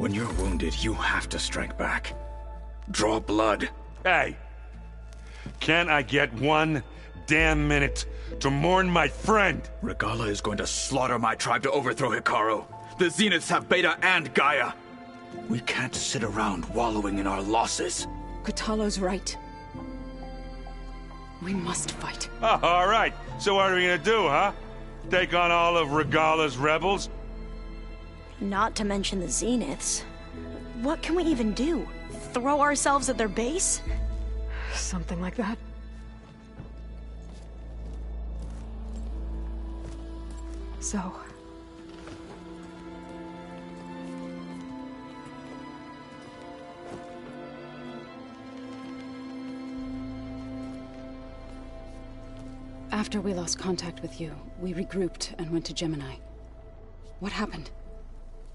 When you're wounded, you have to strike back. Draw blood. Hey! Can't I get one damn minute to mourn my friend? Regalla is going to slaughter my tribe to overthrow Hekarro. The Zeniths have Beta and Gaia. We can't sit around wallowing in our losses. Kotallo's right. We must fight. Oh, all right. So what are we gonna do, huh? Take on all of Regalla's rebels? Not to mention the Zeniths. What can we even do? Throw ourselves at their base? Something like that. So... After we lost contact with you, we regrouped and went to Gemini. What happened?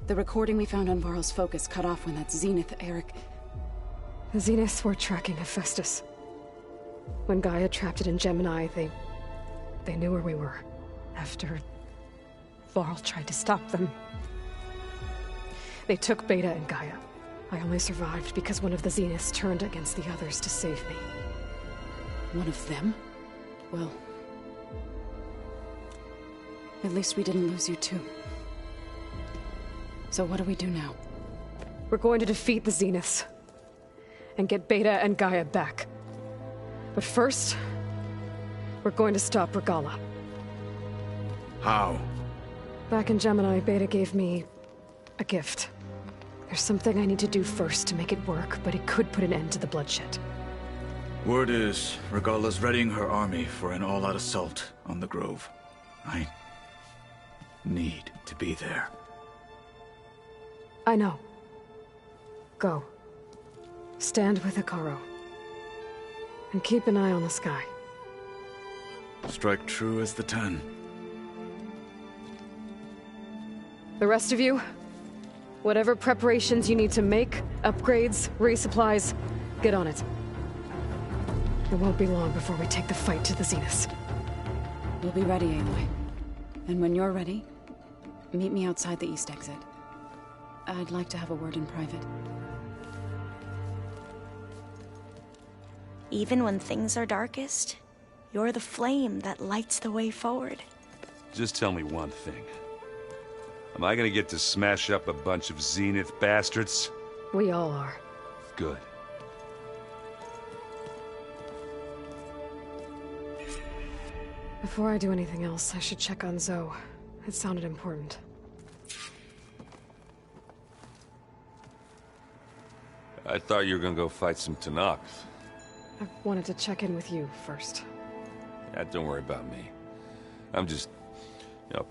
The recording we found on Varl's focus cut off when that Zenith, Eric... The Zeniths were tracking Hephaestus. When Gaia trapped it in Gemini, they knew where we were. After... Varl tried to stop them. They took Beta and Gaia. I only survived because one of the Zeniths turned against the others to save me. One of them? Well... At least we didn't lose you too. So what do we do now? We're going to defeat the Zeniths. And get Beta and Gaia back. But first... we're going to stop Regalla. How? Back in Gemini, Beta gave me... a gift. There's something I need to do first to make it work, but it could put an end to the bloodshed. Word is, Regalla's readying her army for an all-out assault on the Grove. I need to be there. I know. Go. Stand with Hekarro. And keep an eye on the sky. Strike true as the 10. The rest of you, whatever preparations you need to make, upgrades, resupplies, get on it. It won't be long before we take the fight to the Zeniths. We'll be ready, Aloy. And when you're ready, meet me outside the east exit. I'd like to have a word in private. Even when things are darkest, you're the flame that lights the way forward. Just tell me one thing. Am I gonna get to smash up a bunch of Zenith bastards? We all are. Good. Before I do anything else, I should check on Zoe. It sounded important. I thought you were gonna go fight some Tenakth. I wanted to check in with you first. Yeah, don't worry about me. I'm just,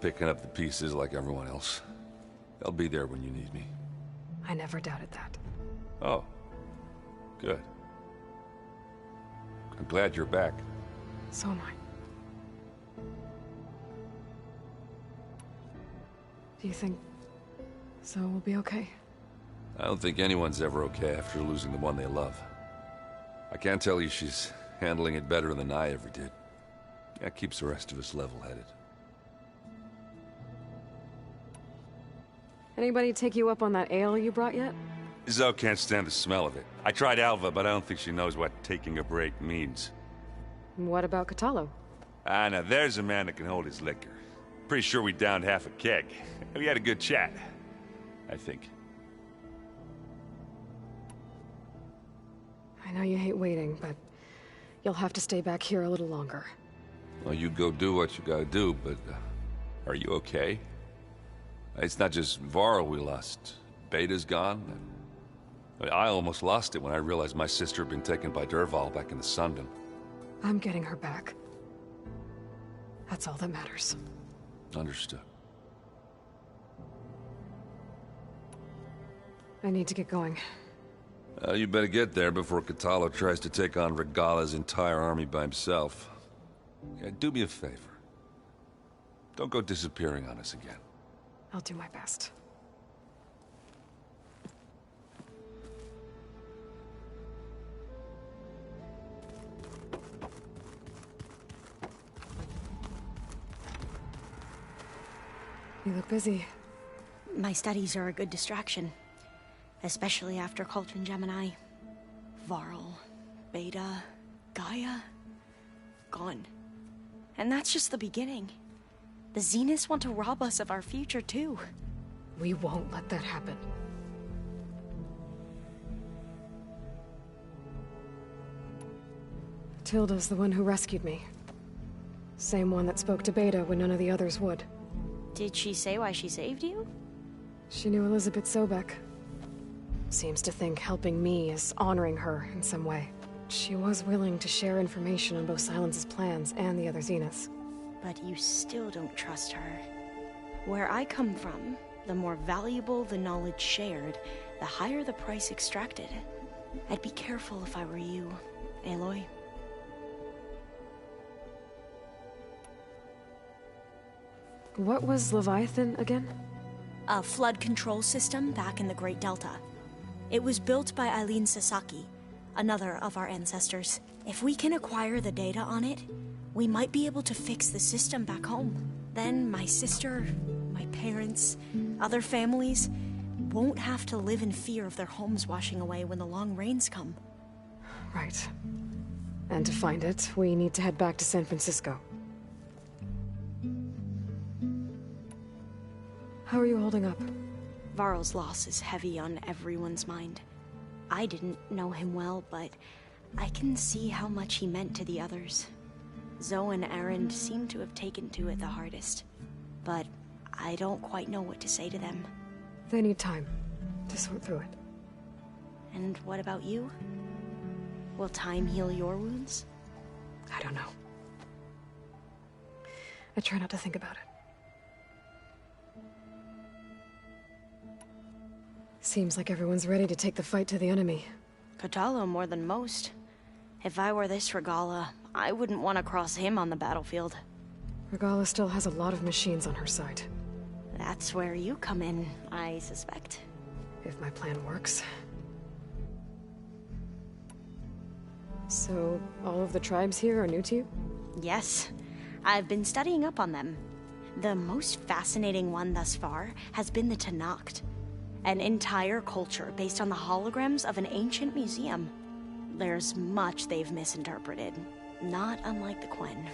picking up the pieces like everyone else. I'll be there when you need me. I never doubted that. Oh. Good. I'm glad you're back. So am I. Do you think Zoe will be okay? I don't think anyone's ever okay after losing the one they love. I can't tell you she's handling it better than I ever did. That keeps the rest of us level-headed. Anybody take you up on that ale you brought yet? Zoe can't stand the smell of it. I tried Alva, but I don't think she knows what taking a break means. What about Kotallo? Ah, now there's a man that can hold his liquor. Pretty sure we downed half a keg. We had a good chat, I think. I know you hate waiting, but you'll have to stay back here a little longer. Well, you go do what you gotta do, but are you okay? It's not just Varl we lost. Beta's gone. I almost lost it when I realized my sister had been taken by Dervahl back in the Sundom. I'm getting her back. That's all that matters. Understood. I need to get going. You better get there before Kotallo tries to take on Regalla's entire army by himself. Yeah, do me a favor. Don't go disappearing on us again. I'll do my best. You look busy. My studies are a good distraction. Especially after Cauldron Gemini. Varl, Beta, Gaia, gone. And that's just the beginning. The Zeniths want to rob us of our future, too. We won't let that happen. Tilda's the one who rescued me. Same one that spoke to Beta when none of the others would. Did she say why she saved you? She knew Elizabeth Sobek. Seems to think helping me is honoring her in some way. She was willing to share information on both Silence's plans and the other Zeniths. But you still don't trust her. Where I come from, the more valuable the knowledge shared, the higher the price extracted. I'd be careful if I were you, Aloy. What was Leviathan again? A flood control system back in the Great Delta. It was built by Eileen Sasaki, another of our ancestors. If we can acquire the data on it, we might be able to fix the system back home. Then my sister, my parents, other families won't have to live in fear of their homes washing away when the long rains come. Right. And to find it, we need to head back to San Francisco. How are you holding up? Varl's loss is heavy on everyone's mind. I didn't know him well, but I can see how much he meant to the others. Zoe and Erend seem to have taken to it the hardest, but I don't quite know what to say to them. They need time to sort through it. And what about you? Will time heal your wounds? I don't know. I try not to think about it. Seems like everyone's ready to take the fight to the enemy. Kotallo more than most. If I were this Regalla, I wouldn't want to cross him on the battlefield. Regalla still has a lot of machines on her side. That's where you come in, I suspect. If my plan works. So, all of the tribes here are new to you? Yes, I've been studying up on them. The most fascinating one thus far has been the Tenakth. An entire culture based on the holograms of an ancient museum. There's much they've misinterpreted, not unlike the Quen.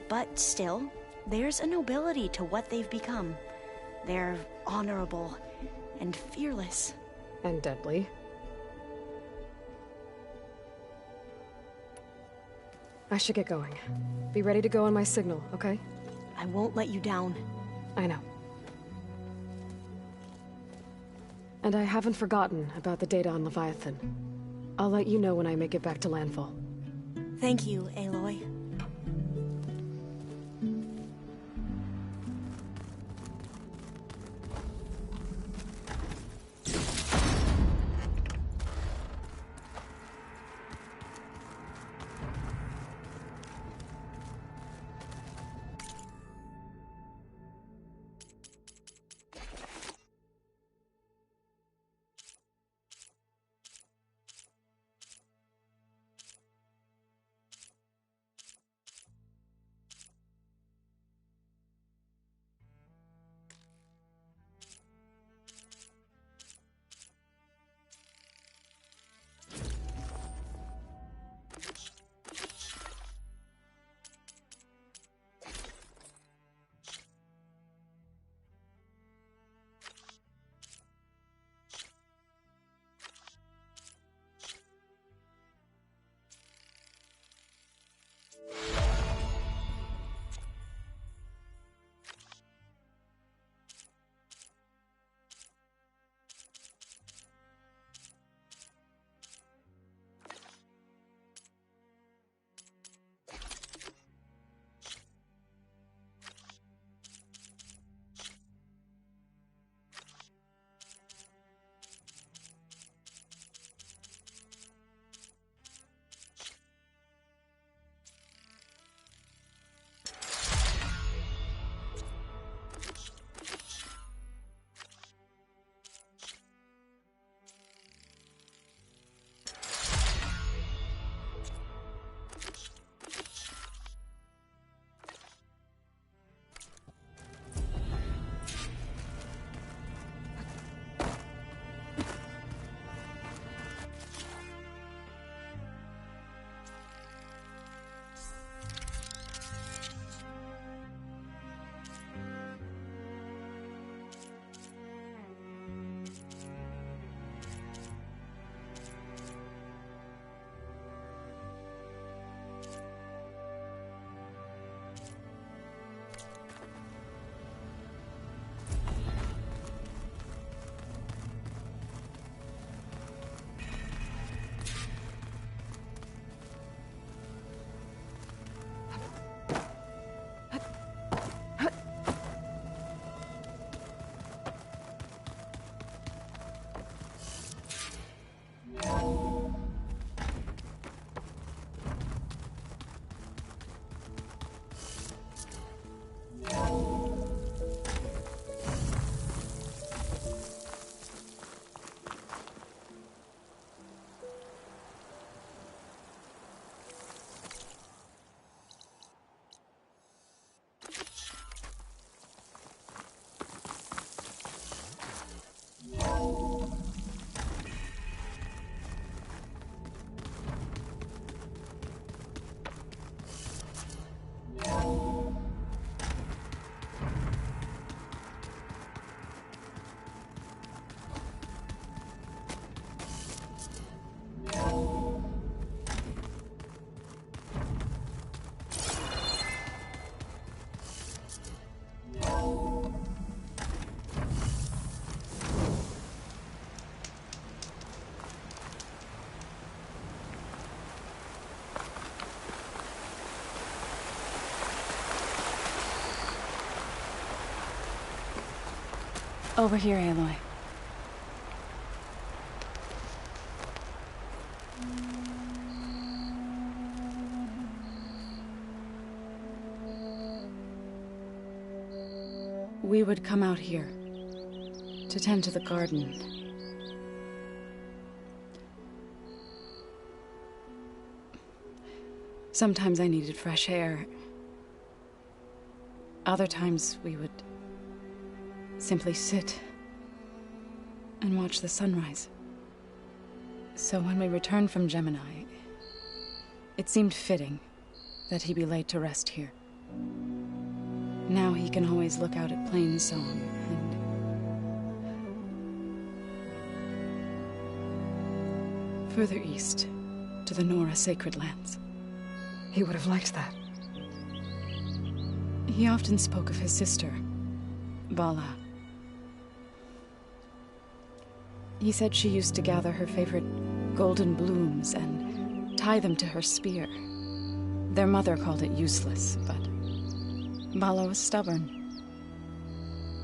But still, there's a nobility to what they've become. They're honorable and fearless. And deadly. I should get going. Be ready to go on my signal, okay? I won't let you down. I know. And I haven't forgotten about the data on Leviathan. I'll let you know when I make it back to landfall. Thank you, Aloy. Over here, Aloy. We would come out here to tend to the garden. Sometimes I needed fresh air. Other times we would simply sit and watch the sunrise. So when we returned from Gemini, it seemed fitting that he be laid to rest here. Now he can always look out at Plainsong and further east to the Nora Sacred Lands. He would have liked that. He often spoke of his sister, Vala. He said she used to gather her favorite golden blooms and tie them to her spear. Their mother called it useless, but Vala was stubborn.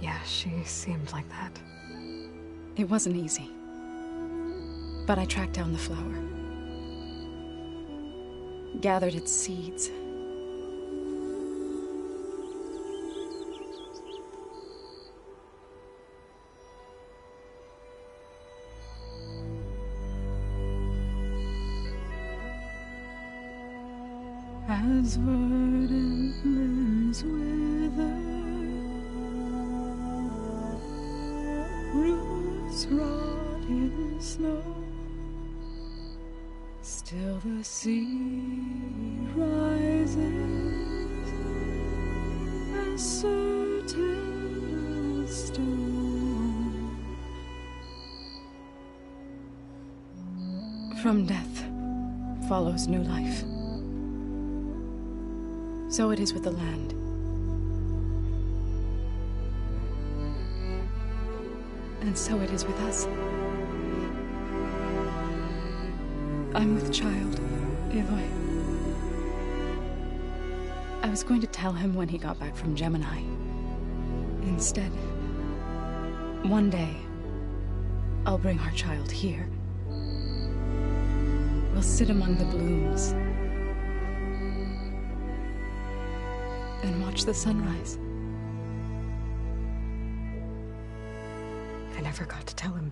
Yeah, she seemed like that. It wasn't easy. But I tracked down the flower. Gathered its seeds. As verdant limbs wither, roots rot in snow, still the sea rises, as certain as stone. From death follows new life. So it is with the land. And so it is with us. I'm with child, Aloy. I was going to tell him when he got back from Gemini. Instead, one day, I'll bring our child here. We'll sit among the blooms and watch the sunrise. I never got to tell him.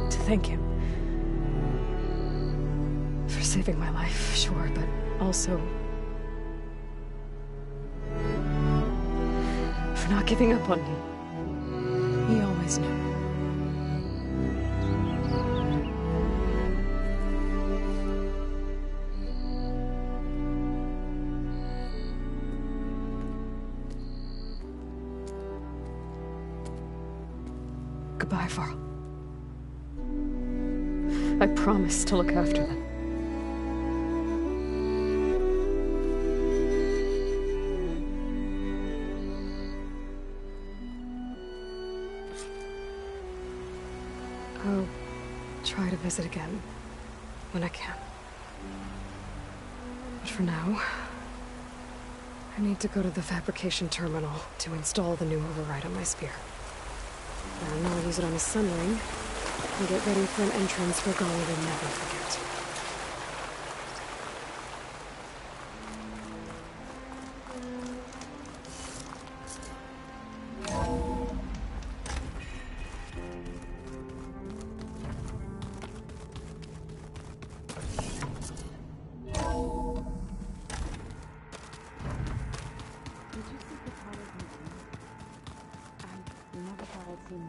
To thank him. For saving my life, sure, but also for not giving up on me. He always knew. Goodbye, Varl. I promise to look after them. I'll try to visit again when I can. But for now, I need to go to the fabrication terminal to install the new override on my spear. Then I'll use it on a sunring and get ready for an entrance Regalla will never forget.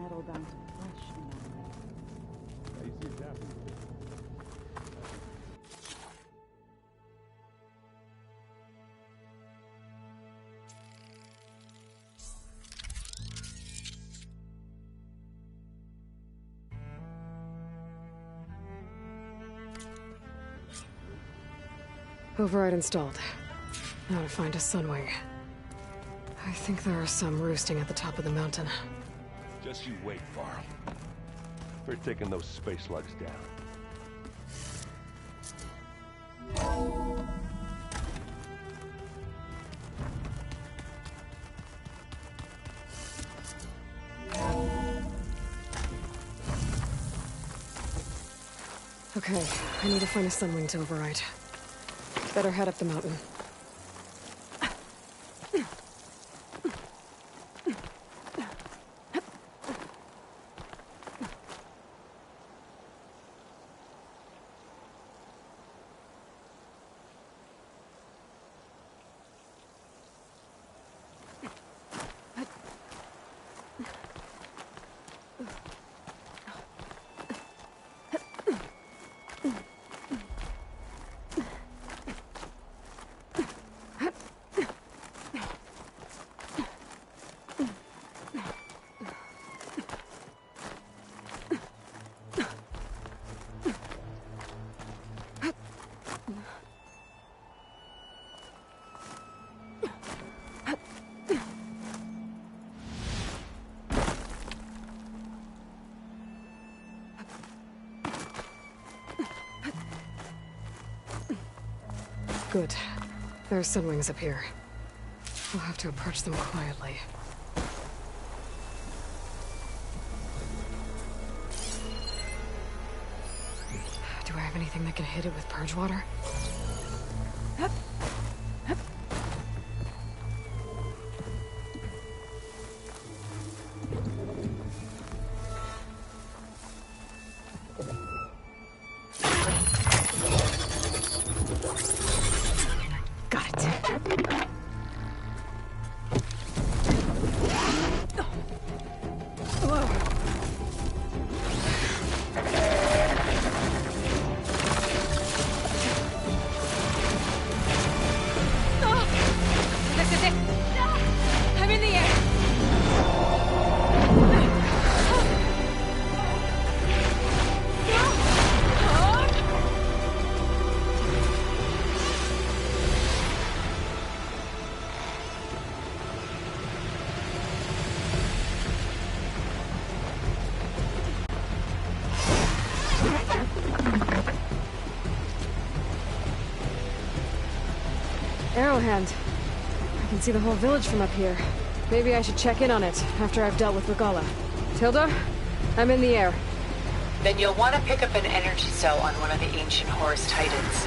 Metal down to flesh in that way. You see it happening. Override installed. Now to find a sunwing. I think there are some roosting at the top of the mountain. Just you wait, Varl. We're taking those space slugs down. Okay, I need to find a sunwing to override. Better head up the mountain. Good. There are sunwings up here. We'll have to approach them quietly. Do I have anything that can hit it with purge water? Arrowhand. I can see the whole village from up here. Maybe I should check in on it after I've dealt with Regalla. Tilda, I'm in the air. Then you'll want to pick up an energy cell on one of the ancient Horus Titans.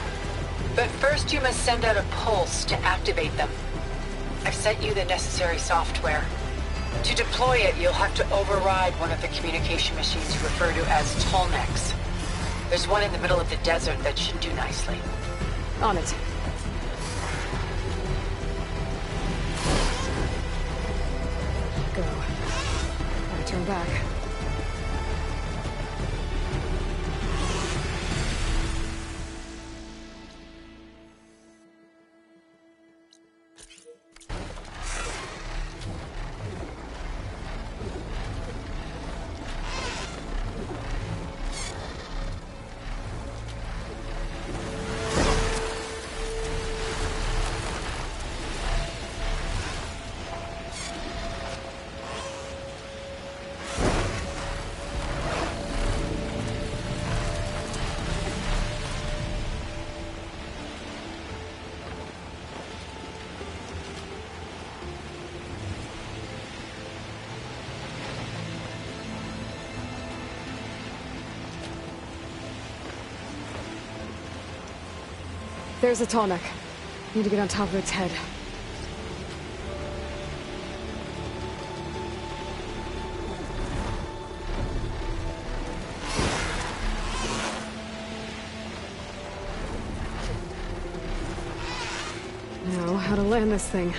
But first you must send out a pulse to activate them. I've sent you the necessary software. To deploy it, you'll have to override one of the communication machines you refer to as Tolmecs. There's one in the middle of the desert that should do nicely. On it. Go. Gotta turn back. There's a Tallneck. Need to get on top of its head. Now, how to land this thing.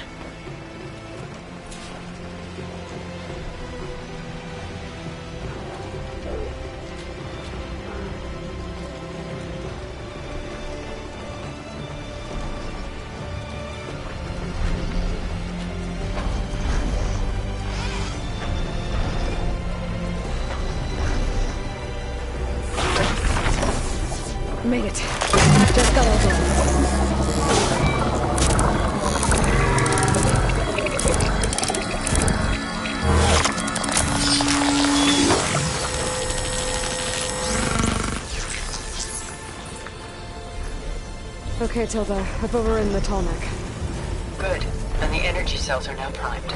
Made it. Just got over. Okay, Tilda. Up over in the Tallneck. Good. And the energy cells are now primed.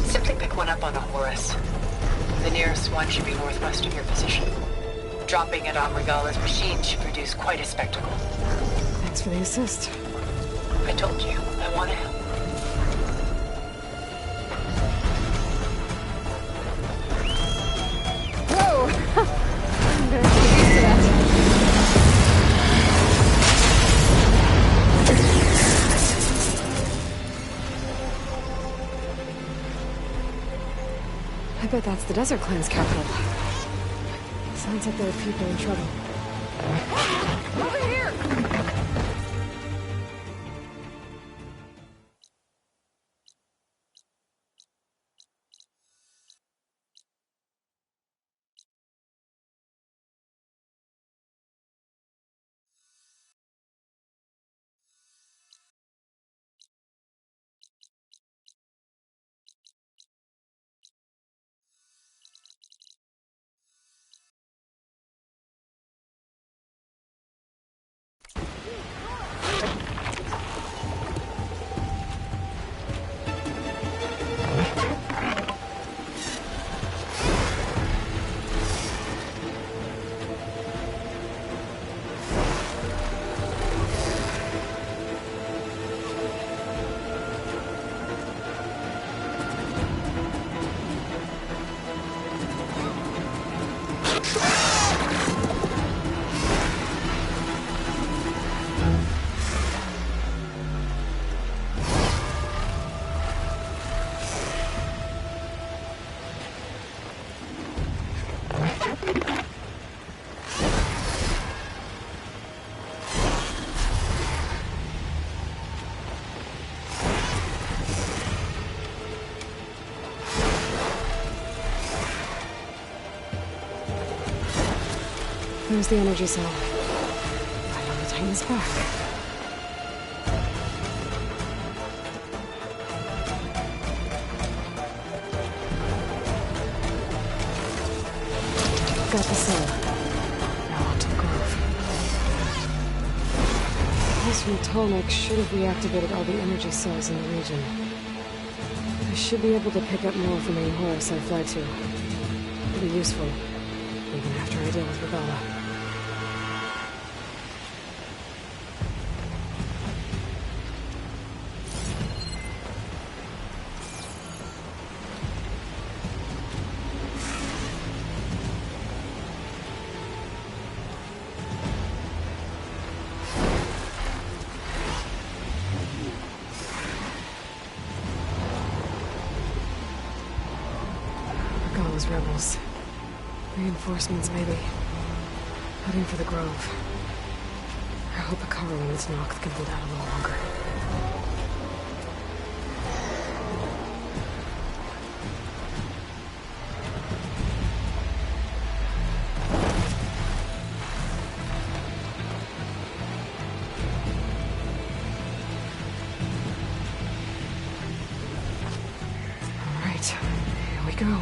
Simply pick one up on a Horus. The nearest one should be northwest of your position. Dropping it on Regala's machine should produce quite a spectacle. Thanks for the assist. I told you, I want to help. Whoa! I'm gonna get used to that. I bet that's the Desert Clan's capital. Sounds like there are people in trouble. Over here! There's the energy cell. Right on the Titan's back. Got the cell. Now on to the Grove. Pulse from Tolmec should have reactivated all the energy cells in the region. I should be able to pick up more from any Horus I fly to. It'll be useful, even after I deal with Regala. Regala's rebels. Reinforcements, maybe. Heading for the Grove. I hope Hekarro and its Noct can hold out a little longer. All right, here we go.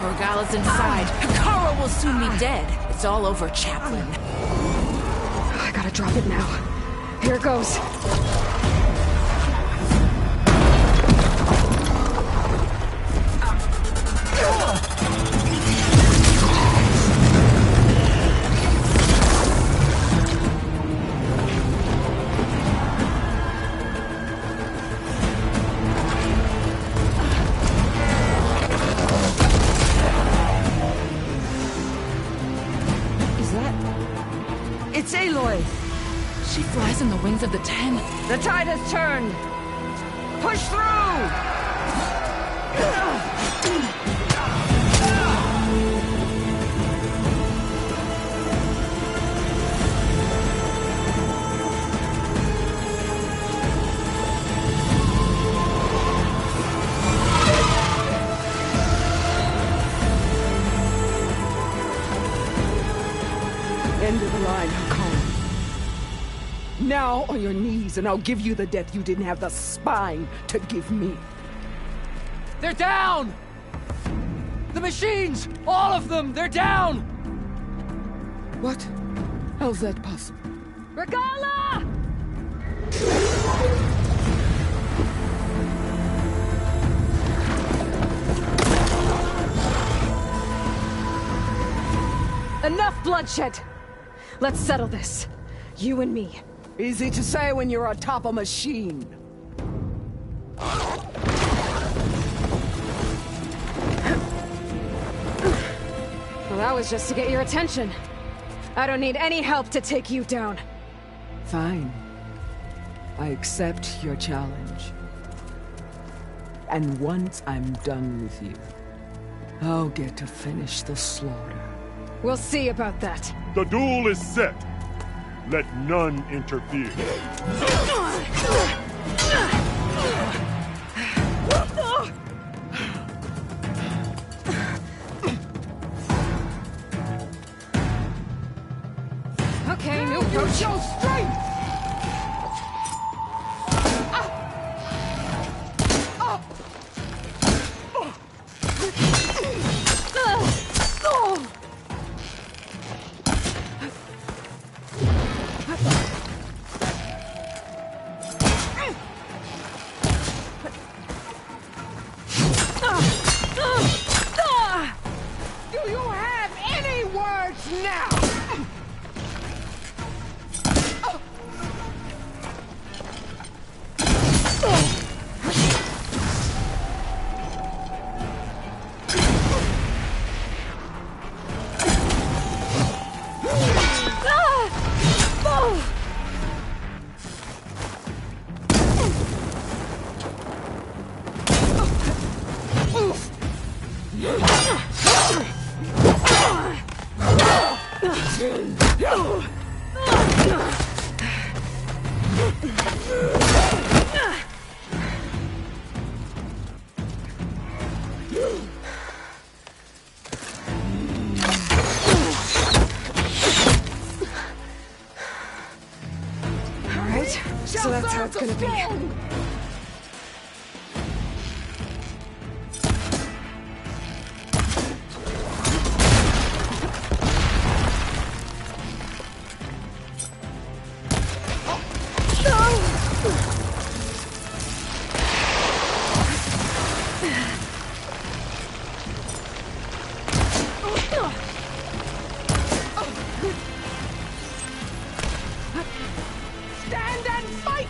Regala's inside. Hekarro will soon be dead. It's all over, Chaplain. I gotta drop it now. Here it goes. It's Aloy! She flies on the wings of the Ten. The tide has turned! Push through! End of the line, Hekarro. Now! now on your knees, and I'll give you the death you didn't have the spine to give me. They're down! The machines! All of them! They're down! What? How's that possible? Regala! Enough bloodshed! Let's settle this. You and me. Easy to say when you're atop a machine. Well, that was just to get your attention. I don't need any help to take you down. Fine. I accept your challenge. And once I'm done with you, I'll get to finish the slaughter. We'll see about that. The duel is set. Let none interfere. Okay, new approach. Show strength! Do you have any words now? Alright, so that's how it's gonna be. Stand and fight!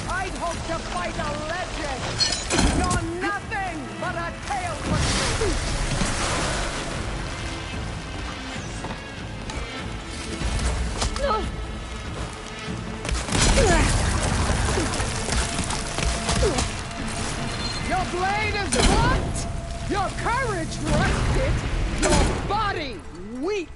I'd hope to fight a legend! You're nothing but a tale for me! Your blade is blunt, your courage rusted, your body weak.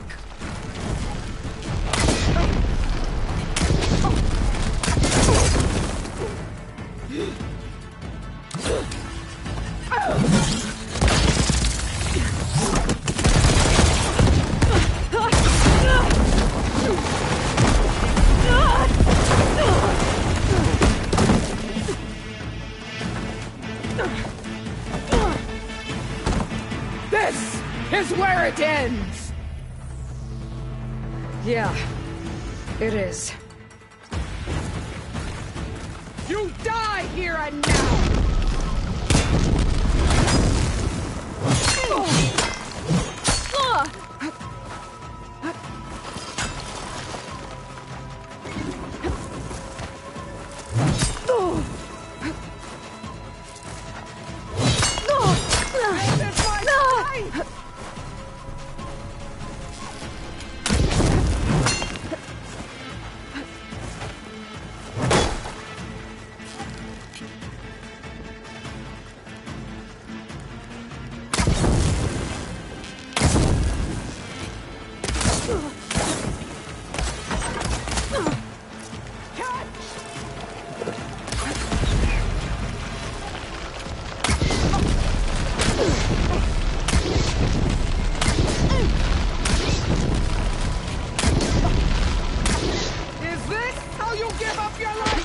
This is where it ends! Yeah, it is. You die here and now! Is this how you give up your life?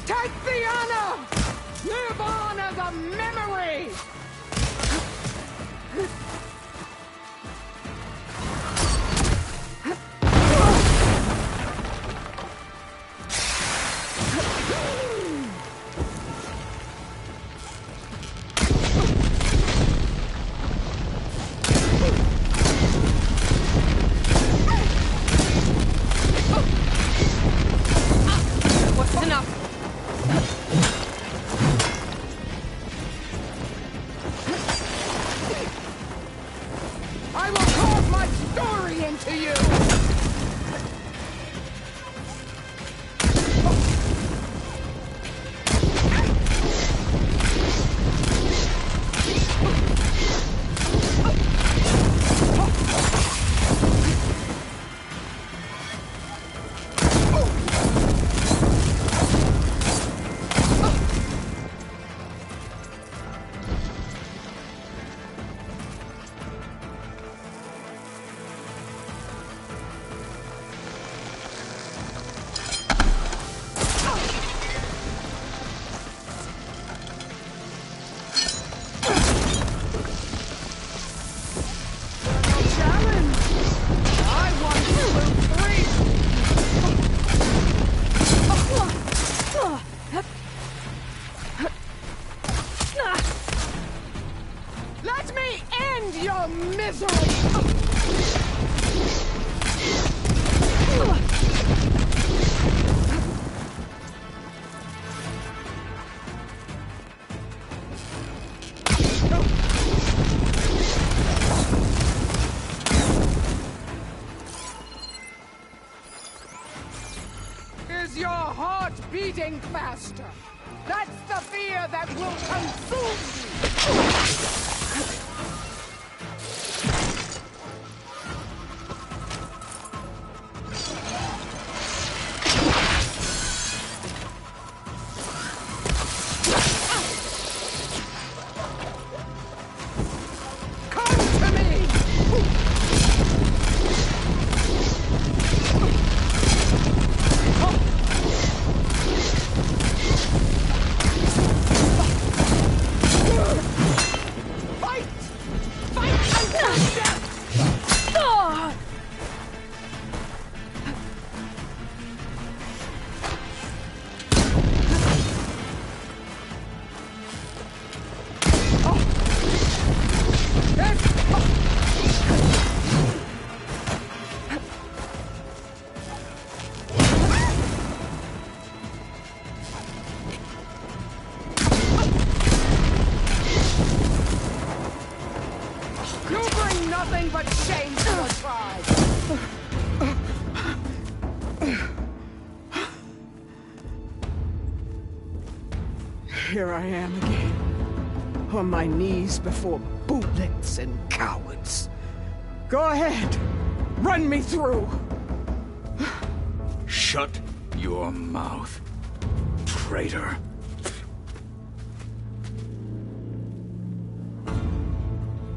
Take the honor! Live on as a memory! What's enough? I will carve my story into you! Let me end your misery! Is your heart beating faster? That's the fear that will consume you! You bring nothing but shame to your tribe! Here I am again, on my knees before bootlets and cowards. Go ahead, run me through! Shut your mouth, traitor.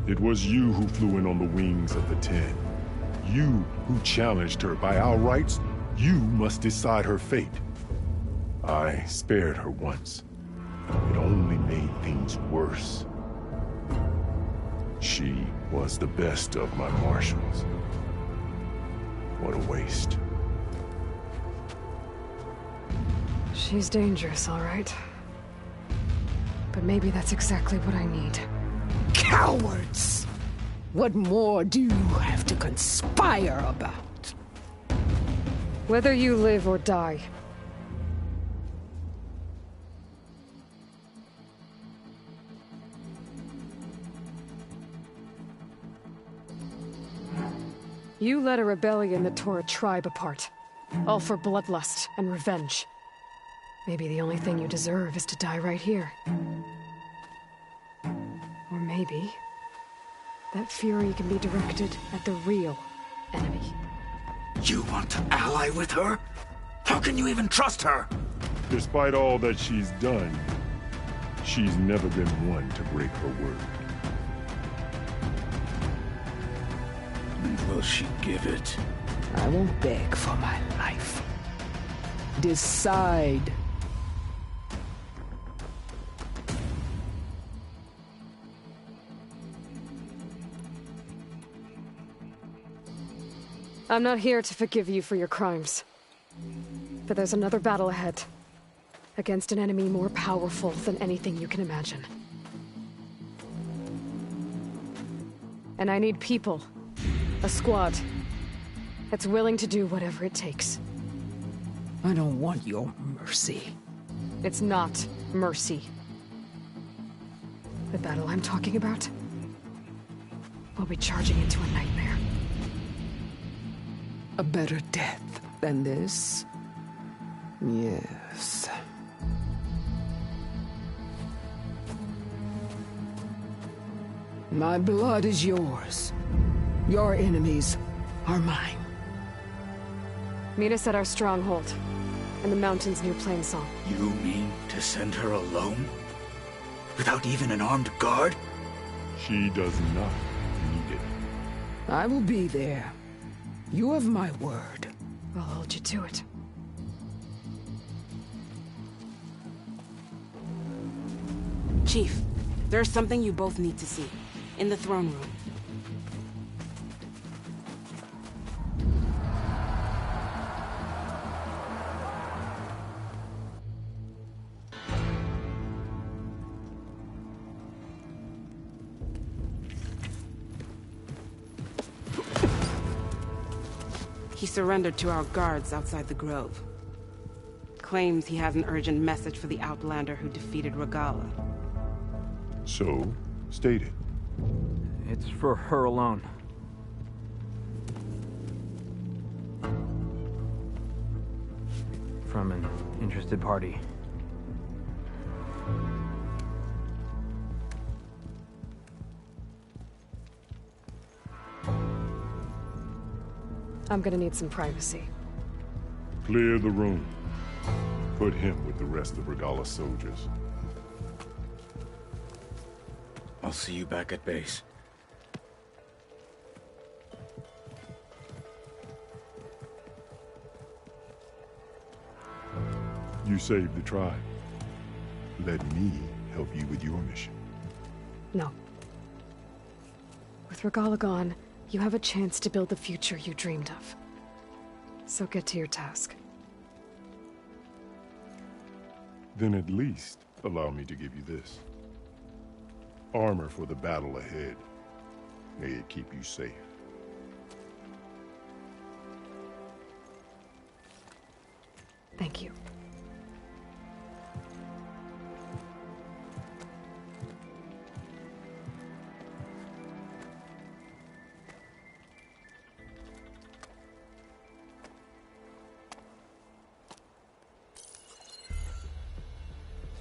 It was you who flew in on the wings of the Ten. You who challenged her by our rights. You must decide her fate. I spared her once. It only made things worse. She was the best of my marshals. What a waste. She's dangerous, all right. But maybe that's exactly what I need. Cowards! What more do you have to conspire about? Whether you live or die. You led a rebellion that tore a tribe apart. All for bloodlust and revenge. Maybe the only thing you deserve is to die right here. Or maybe that fury can be directed at the real enemy. You want to ally with her? How can you even trust her? Despite all that she's done, she's never been one to break her word. And will she give it? I won't beg for my life. Decide. I'm not here to forgive you for your crimes. But there's another battle ahead. Against an enemy more powerful than anything you can imagine. And I need people. A squad. That's willing to do whatever it takes. I don't want your mercy. It's not mercy. The battle I'm talking about will be charging into a nightmare. A better death than this? Yes. My blood is yours. Your enemies are mine. Meet us at our stronghold, in the mountains near Plainsong. You mean to send her alone? Without even an armed guard? She does not need it. I will be there. You have my word. I'll hold you to it. Chief, there's something you both need to see. In the throne room. He surrendered to our guards outside the grove. Claims he has an urgent message for the Outlander who defeated Regalla. So, state it. It's for her alone. From an interested party. I'm gonna need some privacy. Clear the room. Put him with the rest of Regalla's soldiers. I'll see you back at base. You saved the tribe. Let me help you with your mission. No. With Regalla gone, you have a chance to build the future you dreamed of. So get to your task. Then at least allow me to give you this. Armor for the battle ahead. May it keep you safe. Thank you.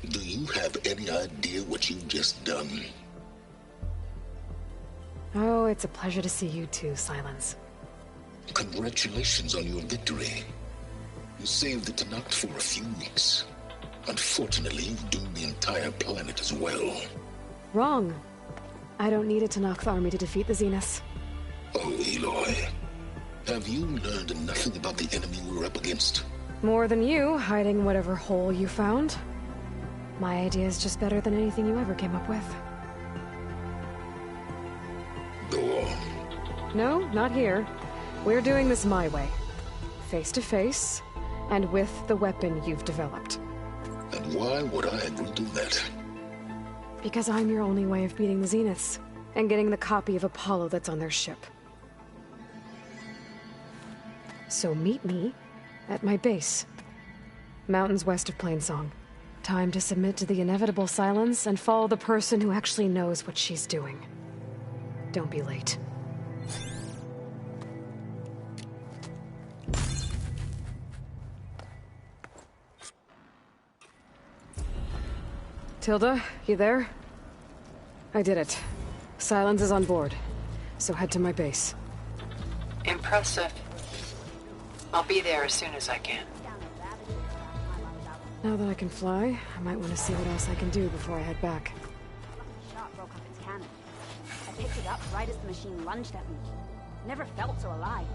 Do you have any idea what you've just done? Oh, it's a pleasure to see you too, Silence. Congratulations on your victory. You saved the Tenakth for a few weeks. Unfortunately, you've doomed the entire planet as well. Wrong. I don't need a Tenakth army to defeat the Zeniths. Oh, Aloy. Have you learned nothing about the enemy we're up against? More than you, hiding whatever hole you found. My idea is just better than anything you ever came up with. Go on. No, not here. We're doing this my way. Face to face, and with the weapon you've developed. And why would I agree to that? Because I'm your only way of beating the Zeniths, and getting the copy of Apollo that's on their ship. So meet me at my base. Mountains west of Plainsong. Time to submit to the inevitable silence and follow the person who actually knows what she's doing. Don't be late. Tilda, you there? I did it. Silence is on board, so head to my base. Impressive. I'll be there as soon as I can. Now that I can fly, I might want to see what else I can do before I head back. Shot broke off its cannon. I picked it up right as the machine lunged at me. Never felt so alive.